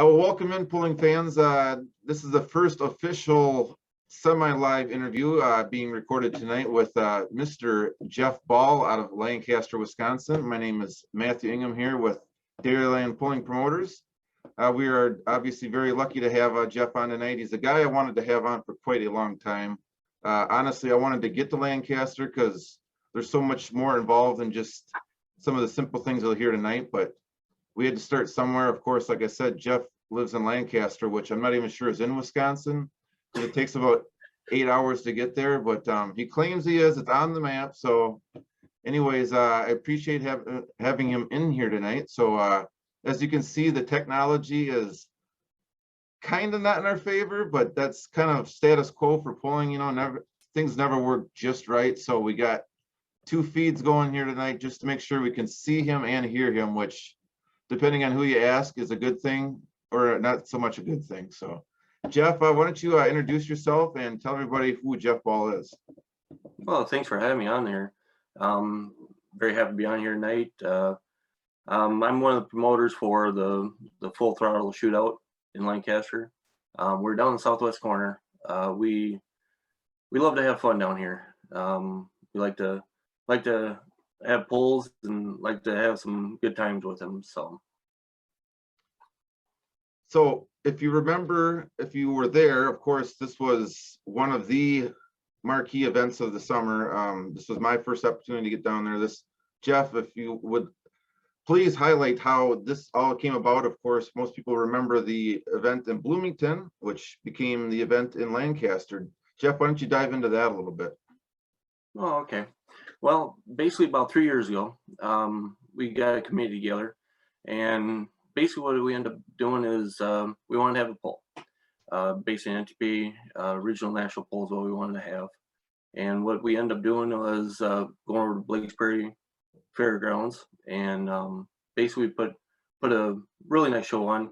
Well, welcome in, pulling fans. This is the first official semi-live interview being recorded tonight with Mr. Jeff Bahl out of Lancaster, Wisconsin. My name is Matthew Ingham here with Dairyland Pulling Promoters. We are obviously very lucky to have Jeff on tonight. He's a guy I wanted to have on for quite a long time. Honestly, I wanted to get to Lancaster because there's so much more involved than just some of the simple things we'll hear tonight, but we had to start somewhere. Of course, like I said, Jeff lives in Lancaster, which I'm not even sure is in Wisconsin. It takes about 8 hours to get there, but he claims he is. It's on the map. So anyways, I appreciate having him in here tonight. So as you can see, the technology is kind of not in our favor, but that's kind of status quo for pulling. Things never work just right. So we got 2 feeds going here tonight just to make sure we can see him and hear him, which, depending on who you ask, is a good thing or not so much a good thing. So Jeff, why don't you introduce yourself and tell everybody who Jeff Bahl is. Well, thanks for having me on there. Very happy to be on here tonight. I'm one of the promoters for the Full Throttle Shootout in Lancaster. We're down in the southwest corner. We love to have fun down here. We like to have pulls and like to have some good times with them. So if you remember, if you were there, of course, this was one of the marquee events of the summer. This was my first opportunity to get down there. Jeff, if you would please highlight how this all came about. Of course, most people remember the event in Bloomington, which became the event in Lancaster. Jeff, why don't you dive into that a little bit? Oh, okay. Well, basically about 3 years ago, we got a committee together, and basically what we end up doing is we wanted to have a poll. Basically an NTP, regional national poll is what we wanted to have. And what we ended up doing was going over to Blake's Prairie Fairgrounds, and basically put a really nice show on.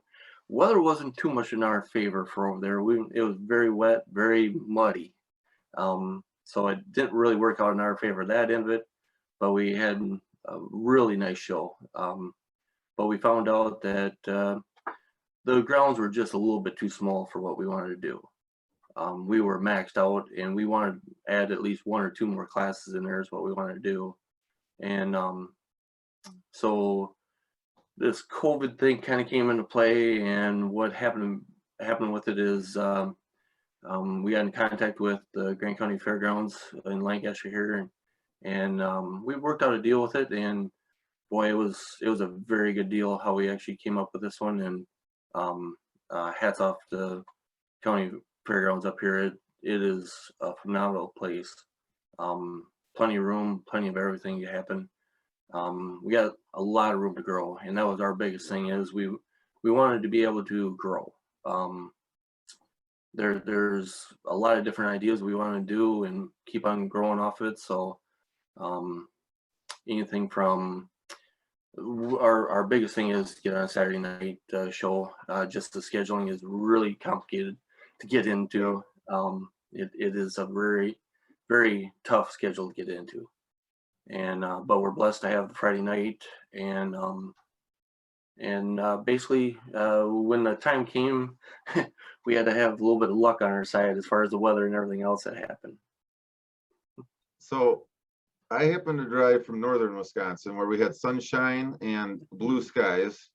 Weather wasn't too much in our favor for over there. It was very wet, very muddy. So it didn't really work out in our favor, that end of it, but we had a really nice show. But we found out that the grounds were just a little bit too small for what we wanted to do. We were maxed out, and we wanted to add at least 1 or 2 more classes in there is what we wanted to do. And so this COVID thing kind of came into play, and what happened with it is we got in contact with the Grand County Fairgrounds in Lancaster here, and we worked out a deal with it. And boy, it was a very good deal how we actually came up with this one. And hats off to County Fairgrounds up here. It is a phenomenal place. Plenty of room, plenty of everything to happen. We got a lot of room to grow, and that was our biggest thing. Is we wanted to be able to grow. There's a lot of different ideas we want to do and keep on growing off it. So anything from our biggest thing is to get on a Saturday night show. Just the scheduling is really complicated to get into. It is a very, very tough schedule to get into. And but we're blessed to have the Friday night, and basically when the time came, we had to have a little bit of luck on our side as far as the weather and everything else that happened. So I happen to drive from northern Wisconsin, where we had sunshine and blue skies.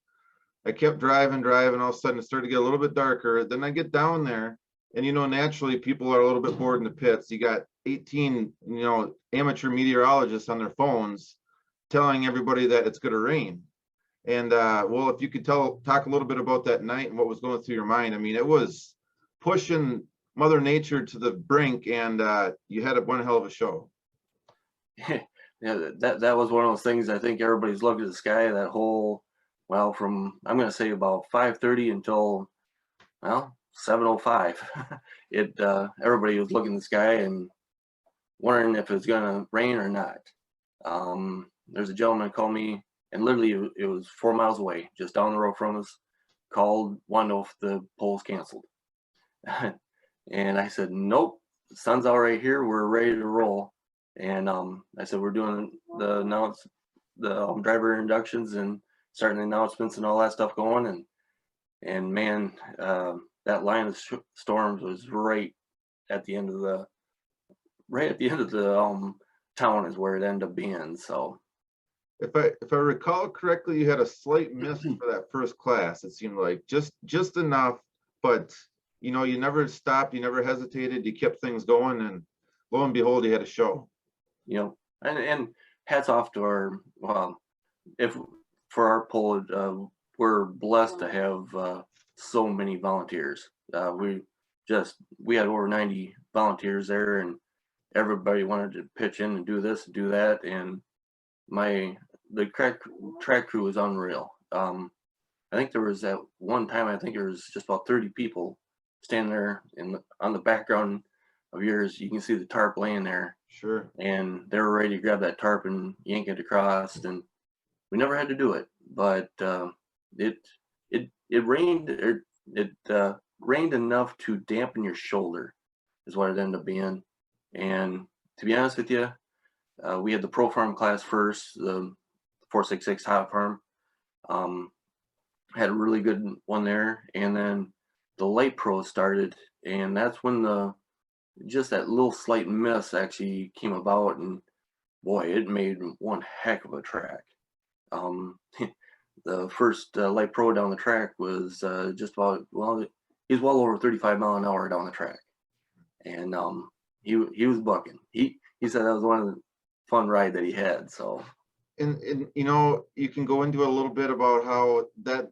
I kept driving, all of a sudden it started to get a little bit darker. Then I get down there, and naturally people are a little bit bored in the pits. You got 18 amateur meteorologists on their phones telling everybody that it's going to rain. And well, if you could talk a little bit about that night and what was going through your mind. I mean, it was pushing Mother Nature to the brink, and you had one hell of a show. Yeah, that was one of those things. I think everybody's looked at the sky that whole, well, from I'm going to say about 5:30 until 7:05. Everybody was looking at the sky and wondering if it was going to rain or not. There's a gentleman called me, and literally it was 4 miles away, just down the road from us, called, wanted to know if the poll was canceled. And I said, nope, the sun's all right here, we're ready to roll. And I said, we're doing the driver inductions and starting the announcements and all that stuff going. And and man, that line of storms was at the end of the right at the end of the town is where it ended up being. So If I recall correctly, you had a slight miss for that first class. It seemed like just enough, but you never stopped, you never hesitated, you kept things going, and lo and behold, you had a show. and hats off to our if for our poll, we're blessed to have so many volunteers. We had over 90 volunteers there, and everybody wanted to pitch in and do this, do that, and the track crew was unreal. I think there was at one time, I think there was just about 30 people standing there on the background of yours. You can see the tarp laying there, Sure. and they were ready to grab that tarp and yank it across. And we never had to do it, but it it rained. It rained enough to dampen your shoulder, is what it ended up being. And to be honest with you, we had the pro farm class first, the 466 hot farm. Had a really good one there, and then the light pro started, and that's when just that little slight miss actually came about, and boy, it made one heck of a track. Um, the first light pro down the track was just about, well, he's well over 35 mph down the track, and he was bucking. He said that was one of the fun ride that he had. So And you can go into a little bit about how that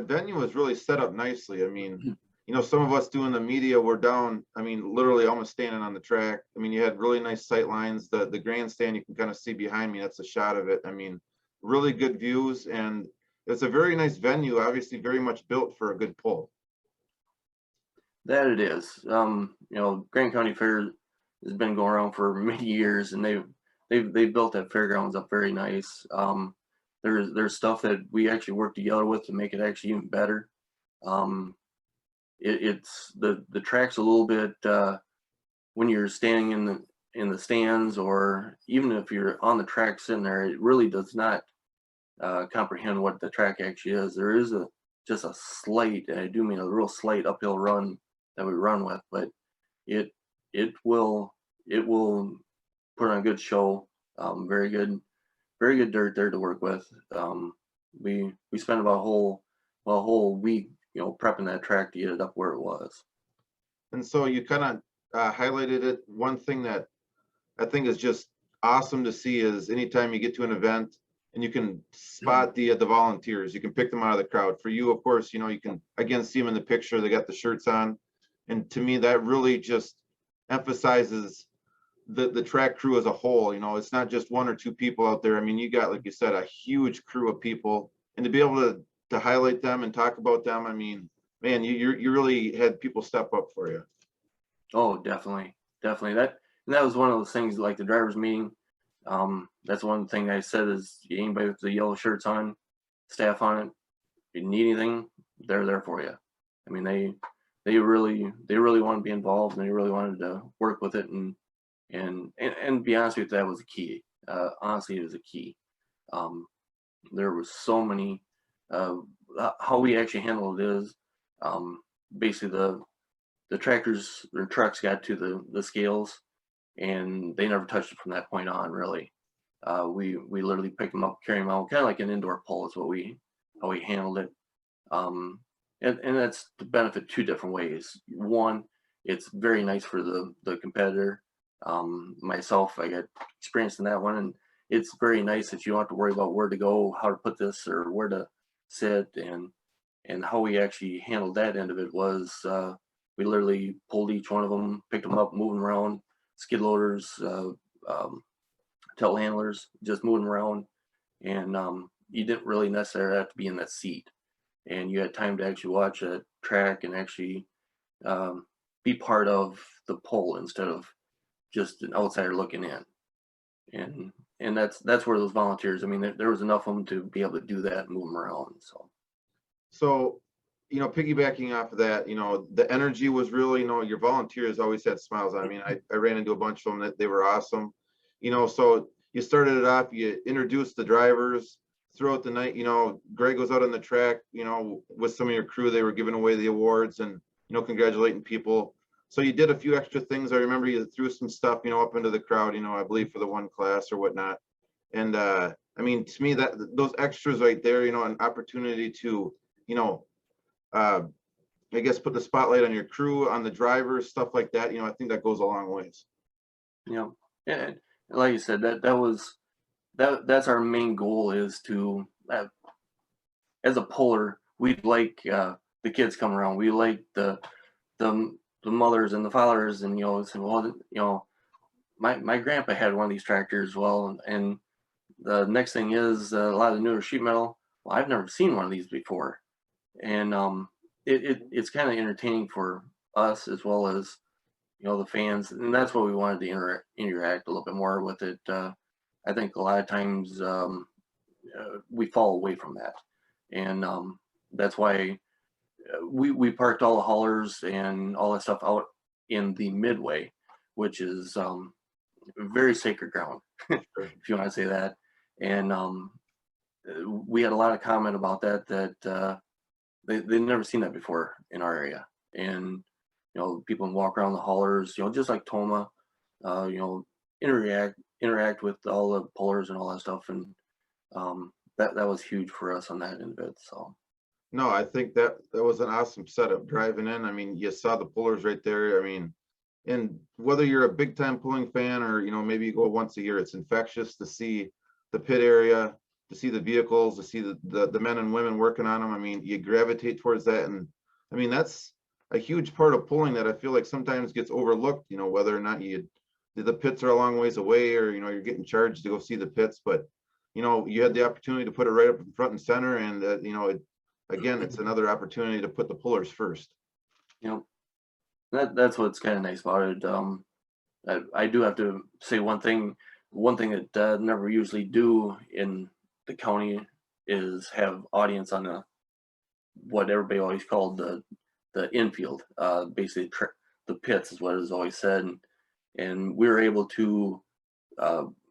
venue was really set up nicely. I mean, some of us doing the media were down, I mean, literally almost standing on the track. I mean, you had really nice sight lines. The grandstand you can kind of see behind me. That's a shot of it. I mean, really good views, and it's a very nice venue, obviously very much built for a good pull. that it is. Grant County Fair has been going around for many years, and they've built that fairgrounds up very nice. There's stuff that we actually work together with to make it actually even better. It's the track's a little bit when you're standing in the stands, or even if you're on the track sitting there, it really does not comprehend what the track actually is. There is just a slight, and I do mean a real slight uphill run that we run with, but it will put on a good show. Very good dirt there to work with. We spent about a whole week, prepping that track to get it up where it was. And so you kind of highlighted it. One thing that I think is just awesome to see is anytime you get to an event and you can spot the volunteers, you can pick them out of the crowd. For you, of course, you can again see them in the picture. They got the shirts on, and to me, that really just emphasizes the track crew as a whole. It's not just one or two people out there. I mean, you got, like you said, a huge crew of people, and to be able to highlight them and talk about them, I mean, man, you really had people step up for you. Oh, definitely. That was one of those things, like the drivers meeting. That's one thing I said is, anybody with the yellow shirts on, staff on it, if you need anything, they're there for you. I mean, they really want to be involved, and they really wanted to work with it, and be honest with you, that was the key. Honestly, it was a key. There was so many. How we actually handled it is, basically the tractors or trucks got to the scales, and they never touched it from that point on, really. We literally pick them up, carry them out, kind of like an indoor pull is how we handled it. And that's to benefit two different ways. One, it's very nice for the competitor. Myself, I got experience in that one, and it's very nice that you don't have to worry about where to go, how to put this, or where to sit. And how we actually handled that end of it was, we literally pulled each one of them, picked them up, moved them around, skid loaders, telehandlers, just moving around. And you didn't really necessarily have to be in that seat, and you had time to actually watch a track and actually be part of the pull instead of just an outsider looking in. And that's where those volunteers, I mean, there was enough of them to be able to do that and move them around. So piggybacking off of that, the energy was really, your volunteers always had smiles. I mean, I ran into a bunch of them that they were awesome. So you started it off, you introduced the drivers, throughout the night, Greg was out on the track, with some of your crew. They were giving away the awards and, congratulating people. So you did a few extra things. I remember you threw some stuff, up into the crowd, I believe for the one class or whatnot. And I mean, to me, that those extras right there, an opportunity to, uh, I guess put the spotlight on your crew, on the drivers, stuff like that. I think that goes a long ways. And like you said, that's our main goal, is to, as a puller, we'd like the kids come around. We like the mothers and the fathers, and saying, well, my grandpa had one of these tractors. Well, and the next thing is a lot of the newer sheet metal. Well, I've never seen one of these before, and it's kind of entertaining for us as well as the fans, and that's what we wanted to interact a little bit more with it. I think a lot of times we fall away from that, and that's why we parked all the haulers and all that stuff out in the midway, which is very sacred ground, if you want to say that. And we had a lot of comment about that they've never seen that before in our area. And people can walk around the haulers, just like Toma, interact with all the pullers and all that stuff. And that was huge for us on that end of it. So no, I think that was an awesome setup driving in. I mean, you saw the pullers right there. I mean, and whether you're a big time pulling fan or, maybe you go once a year, it's infectious to see the pit area, to see the vehicles, to see the men and women working on them. I mean, you gravitate towards that. And I mean, that's a huge part of pulling that I feel like sometimes gets overlooked, whether or not the pits are a long ways away, or, you're getting charged to go see the pits, but, you had the opportunity to put it right up in front and center. And, again, it's another opportunity to put the pullers first. That's what's kind of nice about it. I do have to say one thing that never usually do in the county is have audience on what everybody always called the infield, basically the pits is what is always said, and we were able to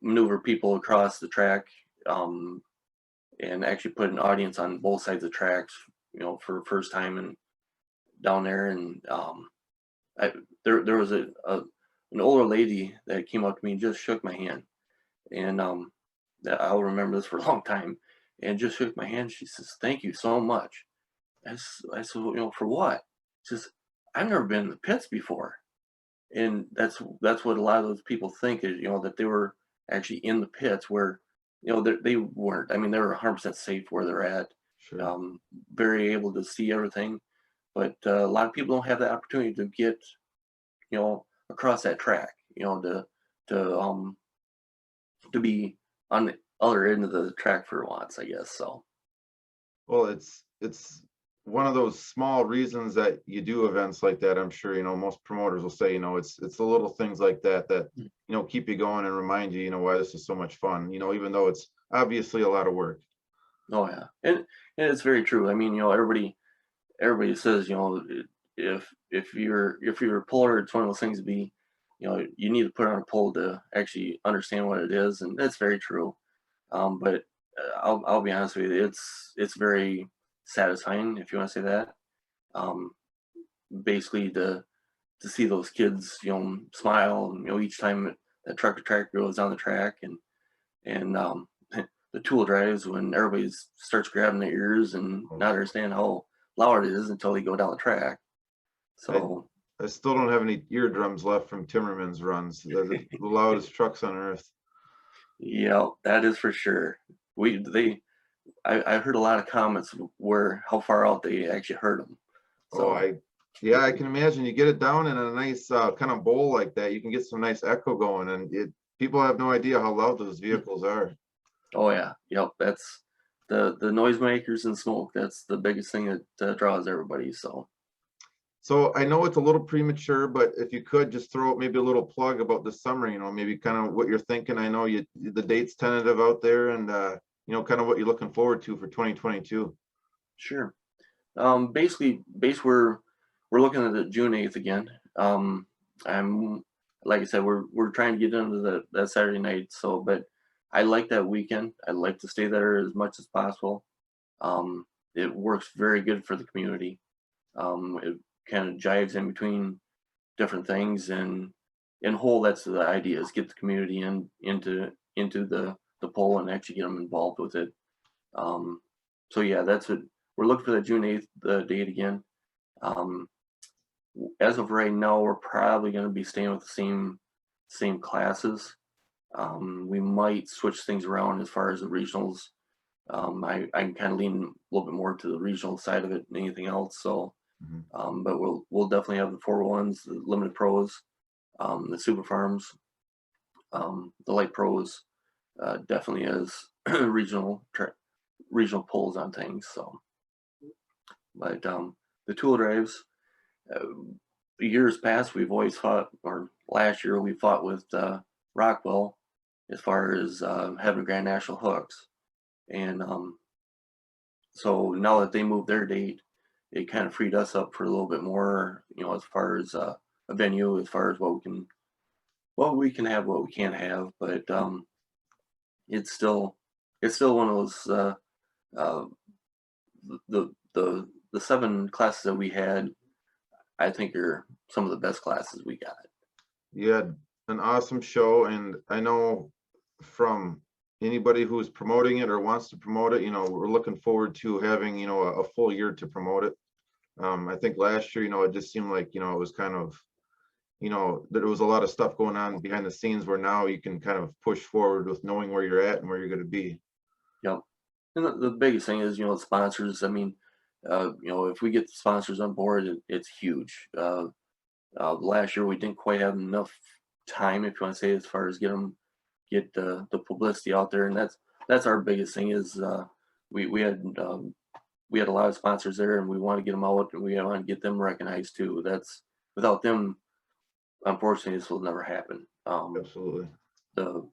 maneuver people across the track, and actually put an audience on both sides of the tracks, for the first time and down there. And there was an older lady that came up to me and just shook my hand, and I'll remember this for a long time, and just shook my hand. She says, "Thank you so much." I said, for what? She says, "I've never been in the pits before." And that's what a lot of those people think is, that they were actually in the pits where, they weren't. I mean, they were 100% safe where they're at. Sure. Very able to see everything, but a lot of people don't have the opportunity to get, across that track, to be on the other end of the track for once, I guess. So, Well, it's one of those small reasons that you do events like that. I'm sure, most promoters will say, it's the little things like that, keep you going and remind you, why this is so much fun, even though it's obviously a lot of work. Oh yeah. And it's very true. I mean, everybody says, if you're a puller, it's one of those things to be, you need to put on a pull to actually understand what it is. And that's very true. But I'll be honest with you, it's very satisfying, if you want to say that. Basically to see those kids, smile, each time that truck to track goes down the track, and the tool drives when everybody starts grabbing their ears and not understand how loud it is until they go down the track. So I still don't have any eardrums left from Timmerman's runs. The loudest trucks on earth. Yeah, that is for sure. I heard a lot of comments where how far out they actually heard them. So I can imagine. You get it down in a nice kind of bowl like that, you can get some nice echo going, and people have no idea how loud those vehicles are. Oh yeah, yep. That's the noisemakers and smoke. That's the biggest thing that draws everybody. So I know it's a little premature, but if you could just throw out maybe a little plug about this summer, maybe kind of what you're thinking. I know the date's tentative out there, and kind of what you're looking forward to for 2022. Sure. Basically, we're looking at the June 8th again. I'm like I said, we're trying to get into that Saturday night. So, but I like that weekend. I like to stay there as much as possible. It works very good for the community. It kind of jives in between different things, and in whole, that's the idea: is get the community into the poll and actually get them involved with it. Um, so yeah, that's what we're looking for, the June 8th date again. Um, as of right now, we're probably going to be staying with the same classes. We might switch things around as far as the regionals. I'm kind of leaning a little bit more to the regional side of it than anything else. So, Mhm. but we'll definitely have the 4-1s, the limited pros, the super farms, the light pros, definitely as regional polls on things. So, but the tool drives, uh, years past, we've always fought, or last year we fought with Rockwell as far as having Grand National hooks. And so now that they moved their date, it kind of freed us up for a little bit more, as far as a venue, as far as what we can have, what we can't have. But it's still one of those uh, the 7 classes that we had, I think, are some of the best classes we got. You had an awesome show, and I know from anybody who's promoting it or wants to promote it, we're looking forward to having, a full year to promote it. I think last year, it just seemed like, it was kind of, there was a lot of stuff going on behind the scenes where now you can kind of push forward with knowing where you're at and where you're going to be. Yep. And the biggest thing is, the sponsors. I mean, if we get the sponsors on board, it's huge. Last year we didn't quite have enough time, if you want to say, as far as get the publicity out there, and that's our biggest thing is we had a lot of sponsors there, and we want to get them out, and we want to get them recognized too. That's Without them, unfortunately, this will never happen. Absolutely. The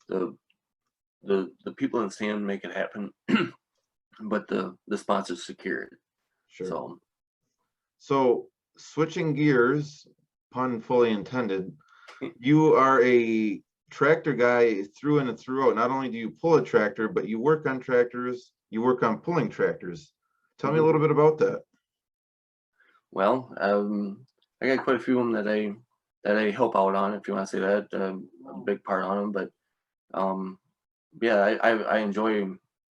the the people in the stand make it happen, but the sponsors secure it. Sure. So Switching gears, pun fully intended, you are a tractor guy through and through out. Not only do you pull a tractor, but you work on tractors, you work on pulling tractors. Tell me a little bit about that. Well, I got quite a few of them that I help out on, if you want to say that, a big part on them. But um, yeah, I enjoy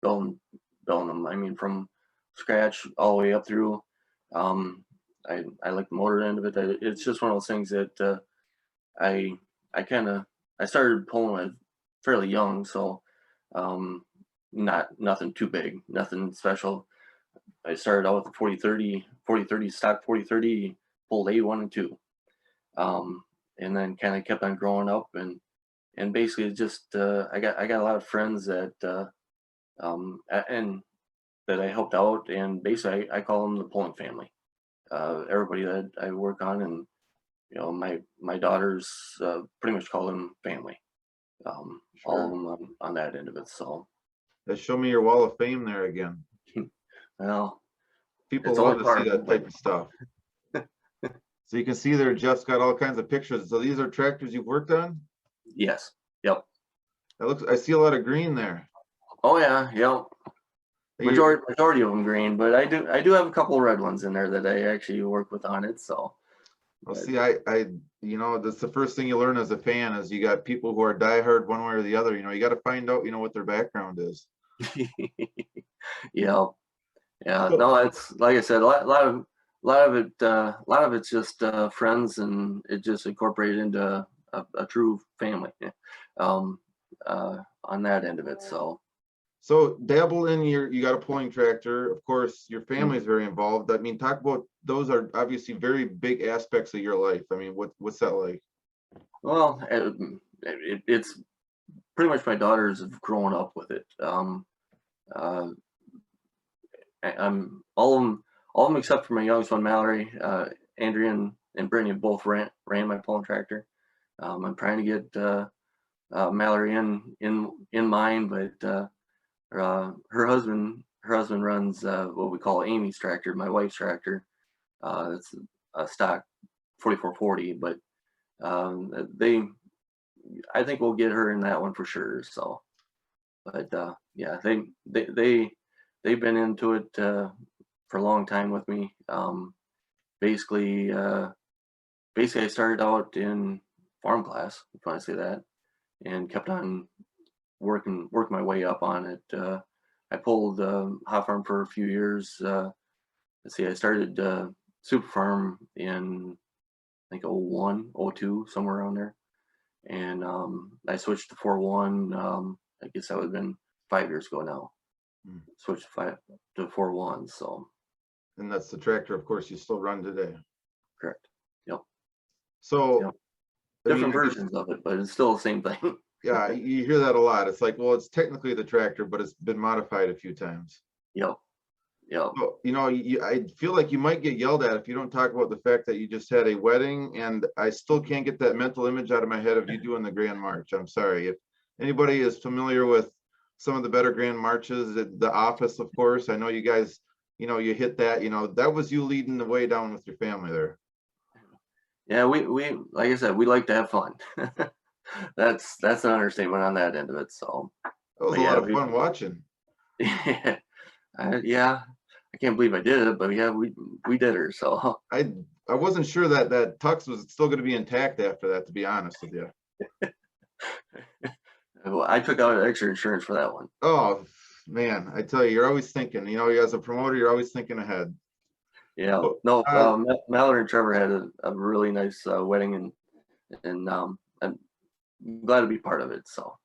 building them. I mean, from scratch all the way up through. Um, I like the motor end of it. It's just one of those things that I I kind of I started pulling it fairly young, so um, nothing too big, nothing special. I started out with the 4030 stock 4030, pulled A1 and 2, and then kind of kept on growing up, and basically just I got a lot of friends that and that I helped out, and basically I call them the pulling family. Everybody that I work on, and my daughters pretty much call them family. All of Sure. them on that end of it. So, Let's show me your wall of fame there again. well, People it's love only to see part of that it, type but of stuff. So you can see there, Jeff's got all kinds of pictures. So these are tractors you've worked on? yes, yep. I see a lot of green there. Oh yeah, yep. You, Majority of them green, but I do have a couple of red ones in there that I actually work with on it. So, well, but see, that's the first thing you learn as a fan is you got people who are diehard one way or the other. You got to find out, what their background is. yeah, yeah. So, No, it's like I said, a lot of it's just friends, and it just incorporated into a true family. Um, on that end of it. so dabble in you got a pulling tractor. Of course, your Mm, family is very involved. I mean, talk about those are obviously very big aspects of your life. I mean, what's that like? well, it's pretty much my daughters have grown up with it. Uh, I'm all of them except for my youngest one, Mallory, Andrea, and Brittany have both ran my pulling tractor. I'm trying to get Mallory in mine, but her husband runs what we call Amy's tractor, my wife's tractor. It's a stock 4440, but they I think we'll get her in that one for sure. So But yeah, they've been into it for a long time with me. Basically, basically, I started out in farm class, if I say that, and kept on working my way up on it. I pulled hot farm for a few years. Let's see, I started super farm in I think '01, '02, somewhere around there, and I switched to 4-1. I guess that would have been 5 years ago now. Mm. Switched to 4-1. So And that's the tractor, of course, you still run today. correct. Yep. So, Yep. I mean, Different versions of it, but it's still the same thing. yeah, you hear that a lot. It's like, well, it's technically the tractor, but it's been modified a few times. Yep. Yep. So, I feel like you might get yelled at if you don't talk about the fact that you just had a wedding, and I still can't get that mental image out of my head of you doing the Grand March. I'm sorry. If anybody is familiar with some of the better Grand Marches, the Office, of course, I know you guys, you hit that, that was you leading the way down with your family there. Yeah, we like I said, we like to have fun. That's an understatement on that end of it. So, That was but a lot yeah, of fun watching. yeah, I can't believe I did it, but yeah, we did her. So I wasn't sure that tux was still going to be intact after that, to be honest with you. well, I took out extra insurance for that one. Oh man, I tell you, you're always thinking. As a promoter, you're always thinking ahead. Yeah, So, no, Mallory and Trevor had a really nice wedding, and I'm glad to be part of it. So,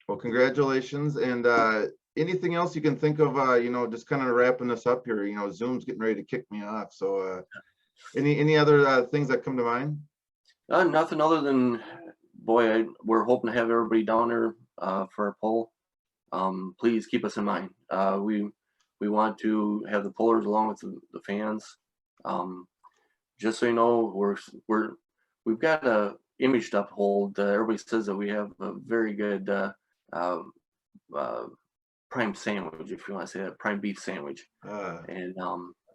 well, congratulations. And anything else you can think of? Just kind of wrapping this up here. Zoom's getting ready to kick me off. So, any other things that come to mind? nothing other than, boy, we're hoping to have everybody down there for a poll. Please keep us in mind. We want to have the pullers along with the fans. Just so you know, we've got a image to uphold. Everybody says that we have a very good uh, uh, prime sandwich, if you want to say that, prime beef sandwich, and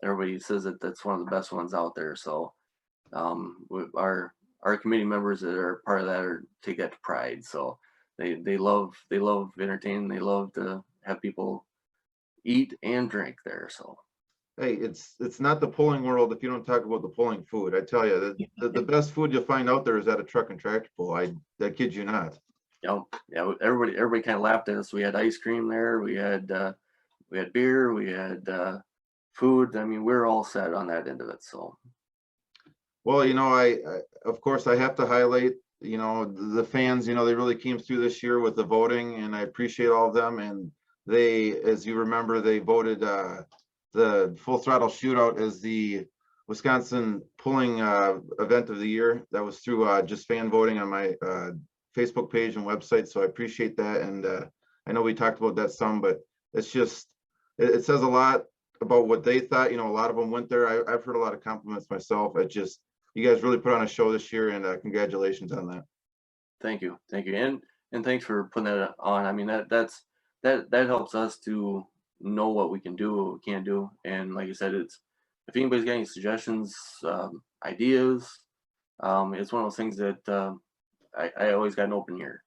everybody says that that's one of the best ones out there. So our committee members that are part of that take that to pride. So they love entertaining. They love to have people eat and drink there. So Hey, it's not the pulling world if you don't talk about the pulling food. I tell you, the best food you'll find out there is at a truck and tractor pull. I kid you not. yeah, everybody kind of laughed at us. We had ice cream there. We had beer. We had food. I mean, we're all set on that end of it. So. Well, I of course I have to highlight, the fans, they really came through this year with the voting, and I appreciate all of them. And they, as you remember, they voted the Full Throttle Shootout as the Wisconsin pulling event of the year. That was through just fan voting on my Facebook page and website. So I appreciate that. And I know we talked about that some, but it's just, it says a lot about what they thought. A lot of them went there. I've heard a lot of compliments myself. You guys really put on a show this year, and congratulations on that. Thank you, and thanks for putting that on. I mean, that helps us to know what we can do, what we can't do, and like I said, it's if anybody's got any suggestions, ideas, it's one of those things that I always got an open ear.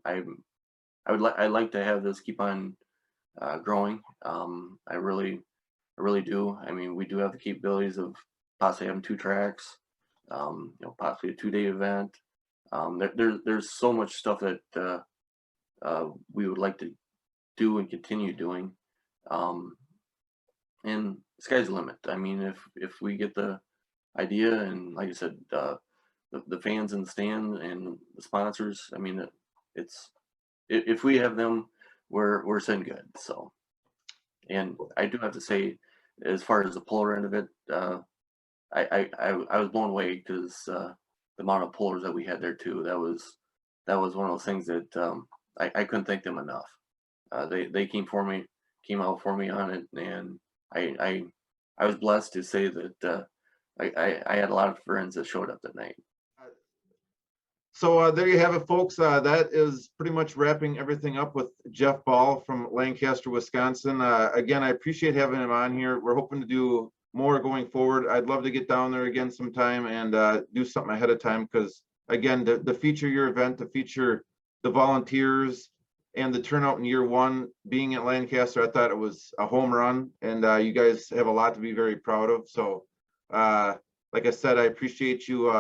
I'd like to have this keep on growing. I really do. I mean, we do have the capabilities of possibly having 2 tracks, possibly a 2-day event. There's so much stuff that we would like to do and continue doing. And sky's the limit. I mean, if we get the idea, and like I said, the fans in the stand and the sponsors, I mean, if we have them, we're sitting good. So, and I do have to say, as far as the puller end of it, I was blown away because the amount of pullers that we had there too. That was one of those things that I couldn't thank them enough. They came out for me on it, and I was blessed to say that I had a lot of friends that showed up that night. So there you have it, folks. That is pretty much wrapping everything up with Jeff Bahl from Lancaster, Wisconsin. Again, I appreciate having him on here. We're hoping to do more going forward. I'd love to get down there again sometime and do something ahead of time, because again, to feature your event, to feature the volunteers, and the turnout in year one being at Lancaster, I thought it was a home run, and you guys have a lot to be very proud of. So like I said, I appreciate you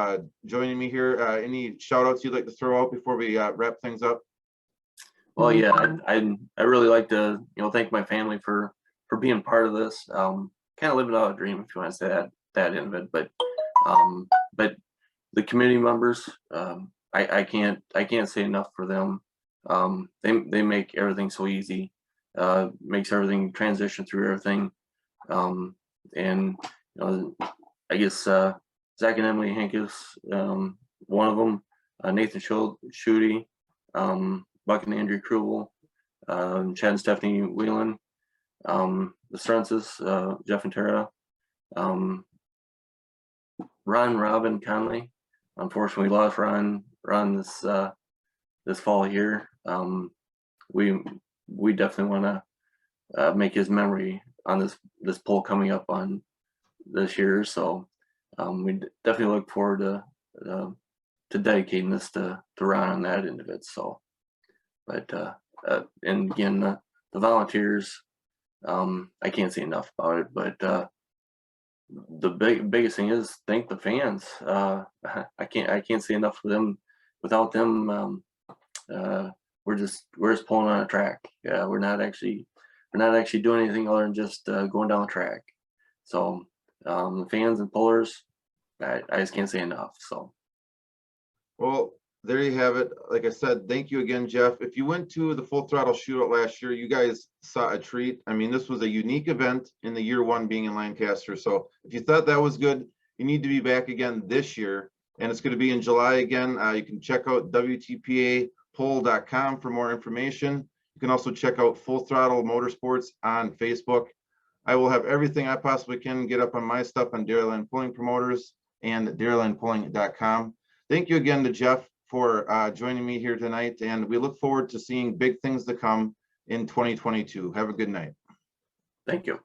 joining me here. Any shout outs you'd like to throw out before we wrap things up? Well, yeah, I really like to, thank my family for being part of this. Kind of living out a dream, if you want to say that end of it. But the community members, I can't say enough for them. They make everything so easy. Makes everything transition through everything. And I guess Zach and Emily Hankus, one of them, Nathan Schutte, Buck and Andrew Krubel, Chad and Stephanie Whelan, the Strences, Jeff and Tara, Ron, Robin Conley. Unfortunately, we lost Ron this fall here. We definitely want to make his memory on this poll coming up on this year. So we definitely look forward to dedicating this to Ron on that end of it. So, but and again, the volunteers, I can't say enough about it, but the biggest thing is thank the fans. I can't say enough for them. Without them, we're just pulling on a track. We're not actually doing anything other than just going down the track. So the fans and pullers, I just can't say enough. So, well, there you have it. Like I said, thank you again, Jeff. If you went to the Full Throttle Shootout last year, you guys saw a treat. I mean, this was a unique event in the year one being in Lancaster. So if you thought that was good, you need to be back again this year. And it's going to be in July again. You can check out WTPApoll.com for more information. You can also check out Full Throttle Motorsports on Facebook. I will have everything I possibly can get up on my stuff on Dairyland Pulling Promoters and dairylandpulling.com. Thank you again to Jeff for joining me here tonight, and we look forward to seeing big things to come in 2022. Have a good night. Thank you.